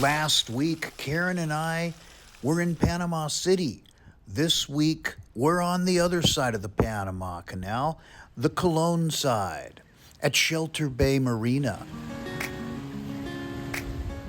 Last week, Karen and I were in Panama City. This week, we're on the other side of the Panama Canal, the Cologne side, at Shelter Bay Marina.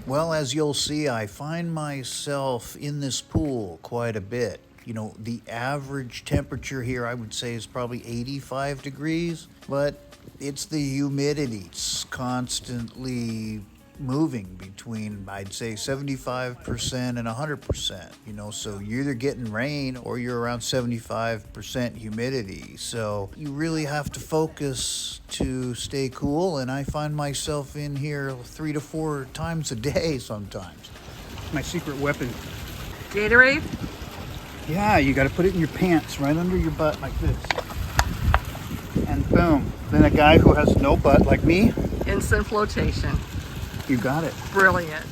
Well, as you'll see, I find myself in this pool quite a bit. You know, the average temperature here, I would say, is probably 85 degrees, but it's the humidity. It's constantly moving between, I'd say, 75% and 100%, you know, so you're either getting rain or you're around 75% humidity. So you really have to focus to stay cool, and I find myself in here 3 to 4 times a day sometimes. My secret weapon. Gatorade? Yeah, you got to put it in your pants right under your butt like this. And boom. Then a guy who has no butt like me. Instant flotation. You got it. Brilliant.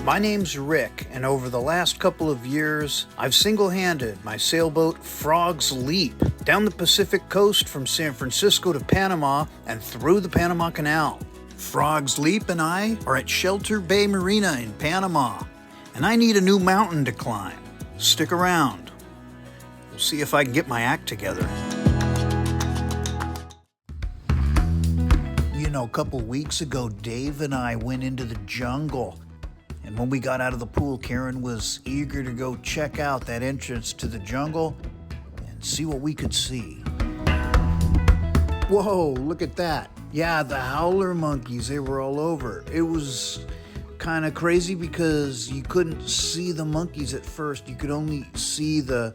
My name's Rick, and over the last couple of years, I've single-handed my sailboat Frog's Leap down the Pacific coast from San Francisco to Panama and through the Panama Canal. Frog's Leap and I are at Shelter Bay Marina in Panama, and I need a new mountain to climb. Stick around. We'll see if I can get my act together. You know, a couple weeks ago, Dave and I went into the jungle. And when we got out of the pool, Karen was eager to go check out that entrance to the jungle and see what we could see. Whoa, look at that. Yeah, the howler monkeys, they were all over. It was kind of crazy because you couldn't see the monkeys at first. You could only see the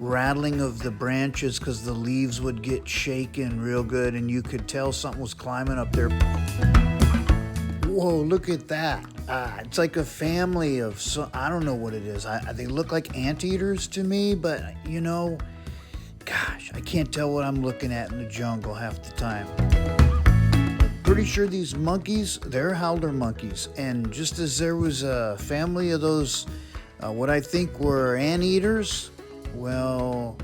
rattling of the branches because the leaves would get shaken real good, and you could tell something was climbing up there. Whoa, look at that. It's like a family of, I don't know what it is. They look like anteaters to me, but you know, gosh, I can't tell what I'm looking at in the jungle half the time. Pretty sure these monkeys, they're howler monkeys. And just as there was a family of those, what I think were anteaters, well,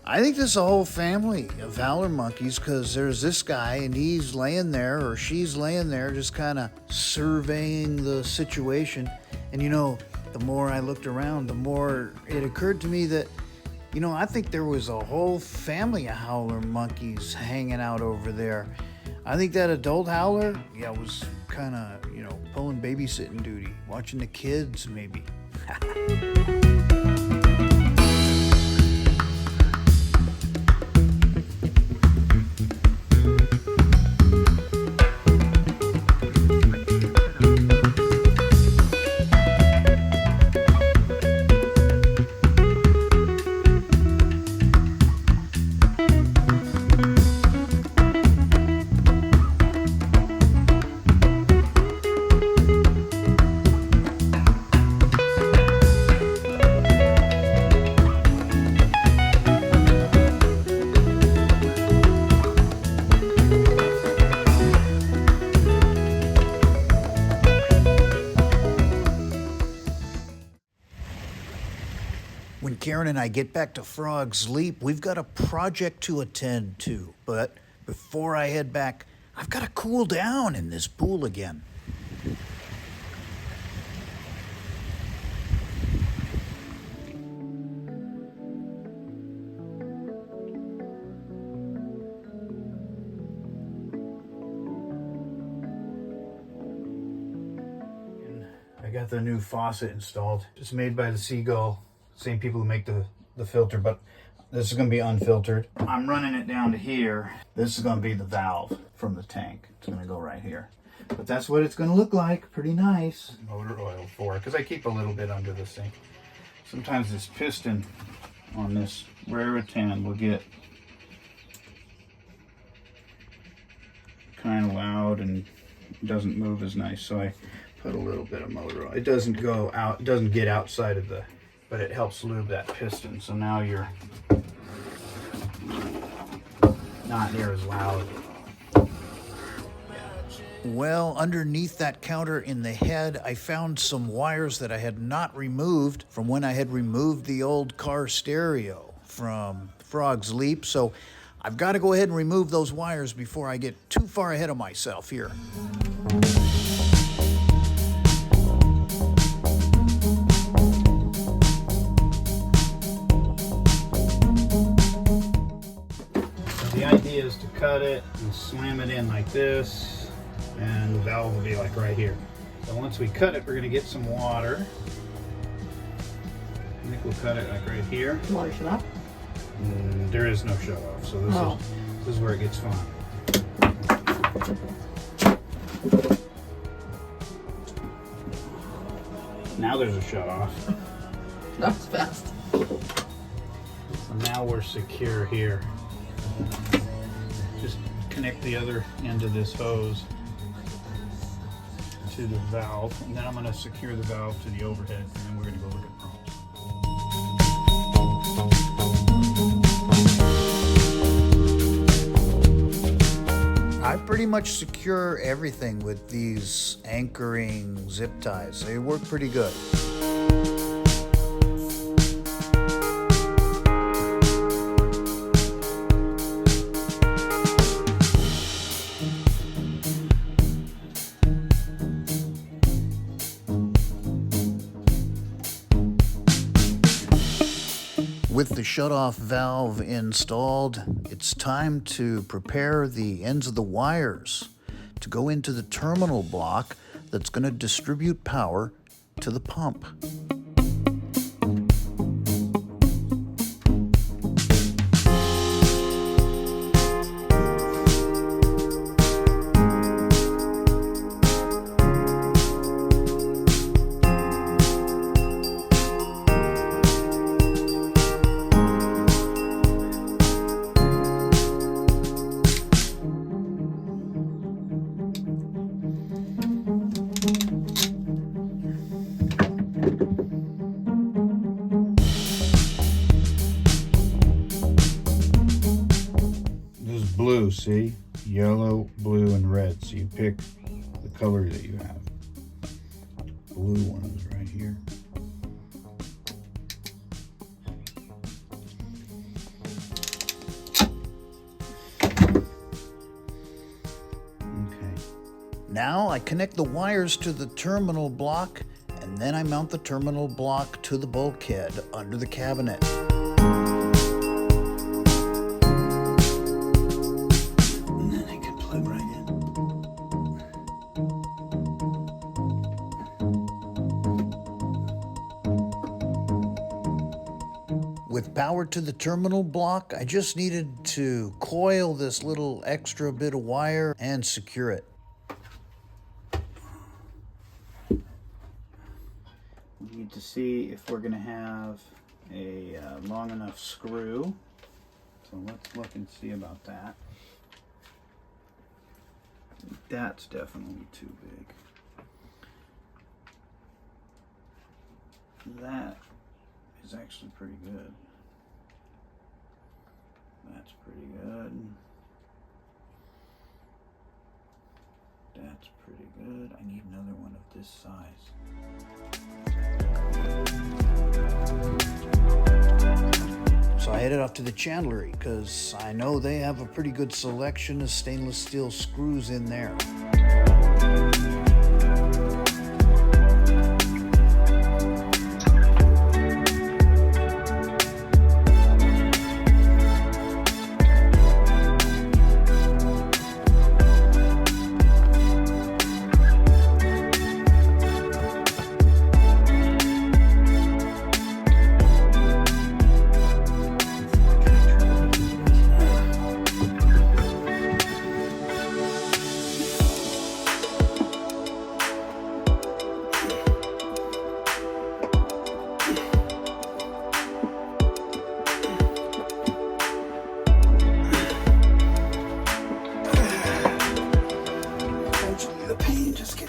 I think there's a whole family of howler monkeys, because there's this guy and he's laying there, or she's laying there, just kind of surveying the situation. And you know, the more I looked around, the more it occurred to me that, you know, I think there was a whole family of howler monkeys hanging out over there. I think that adult howler, yeah, was kind of, you know, pulling babysitting duty, watching the kids maybe. When Karen and I get back to Frog's Leap, we've got a project to attend to. But before I head back, I've got to cool down in this pool again. I got the new faucet installed. It's made by the Seagull. Same people who make the filter, but this is going to be unfiltered. I'm running it down to here. This is going to be the valve from the tank. It's going to go right here. But that's what it's going to look like. Pretty nice. Motor oil for it, because I keep a little bit under the sink. Sometimes this piston on this Raritan will get kind of loud and doesn't move as nice. So I put a little bit of motor oil. It doesn't go out, it doesn't get outside of the, but it helps lube that piston. So now you're not near as loud. Well, underneath that counter in the head, I found some wires that I had not removed from when I had removed the old car stereo from Frog's Leap. So I've got to go ahead and remove those wires before I get too far ahead of myself here. cut it and slam it in like this, and the valve will be like right here. So once we cut it, we're gonna get some water. I think we'll cut it like right here. Water shut off? There is no shut off, so this is where it gets fun. Now there's a shut off. That was fast. So now we're secure here. Just connect the other end of this hose to the valve, and then I'm going to secure the valve to the overhead, and then we're going to go look at pumps. I pretty much secure everything with these anchoring zip ties. They work pretty good. With the shutoff valve installed, it's time to prepare the ends of the wires to go into the terminal block that's going to distribute power to the pump. Blue, see? Yellow, blue, and red. So you pick the color that you have. Blue one is right here. Okay. Now I connect the wires to the terminal block, and then I mount the terminal block to the bulkhead under the cabinet. With power to the terminal block, I just needed to coil this little extra bit of wire and secure it. We need to see if we're going to have a long enough screw. So let's look and see about that. That's definitely too big. That is actually pretty good. That's pretty good. That's pretty good. I need another one of this size. So I headed off to the chandlery because I know they have a pretty good selection of stainless steel screws in there.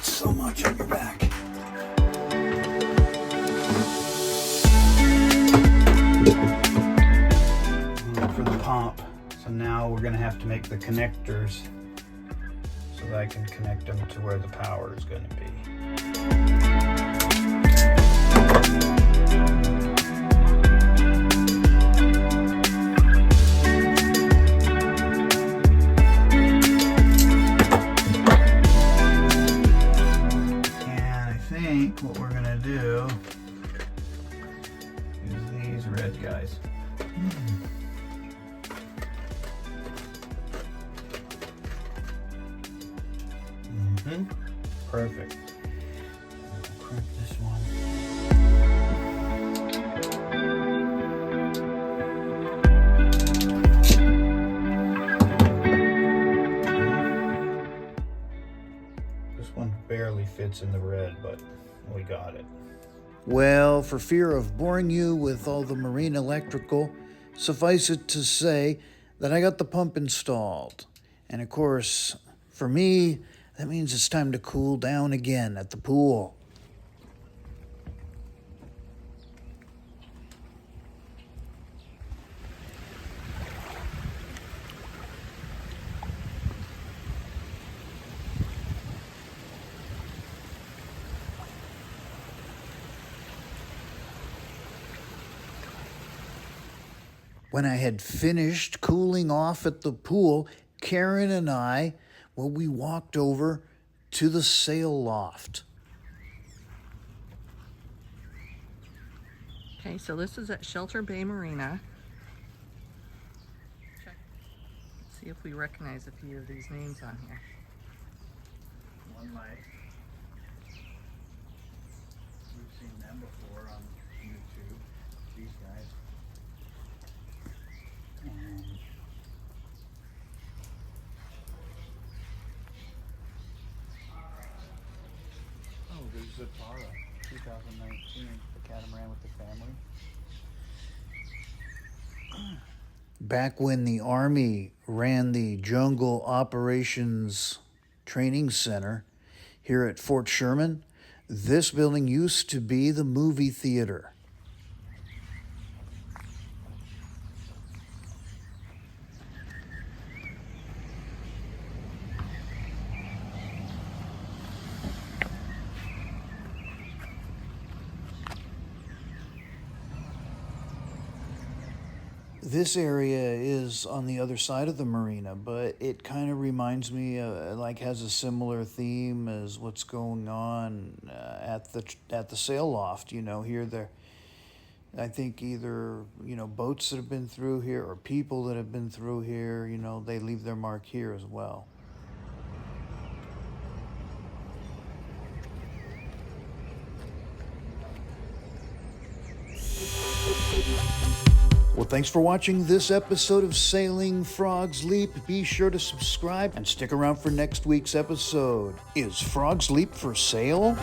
So much on your back. For the pump, so now we're going to have to make the connectors so that I can connect them to where the power is going to be. What we're gonna do is these red guys. Perfect. Crack this one. This one barely fits in the red, but we got it. Well, for fear of boring you with all the marine electrical, suffice it to say that I got the pump installed. And of course, for me, that means it's time to cool down again at the pool. When I had finished cooling off at the pool, Karen and I, well, we walked over to the sail loft. Okay, so this is at Shelter Bay Marina. Check. Let's see if we recognize a few of these names on here. One might. We've seen them before on YouTube. These guys. Oh, there's Zatara, 2019, the catamaran with the family. Back when the Army ran the Jungle Operations Training Center here at Fort Sherman, this building used to be the movie theater. This area is on the other side of the marina, but it kind of reminds me, like has a similar theme as what's going on at the sail loft. You know, here there, I think either boats that have been through here or people that have been through here. You know, they leave their mark here as well. Well, thanks for watching this episode of Sailing Frogs Leap. Be sure to subscribe and stick around for next week's episode. Is Frogs Leap for sale?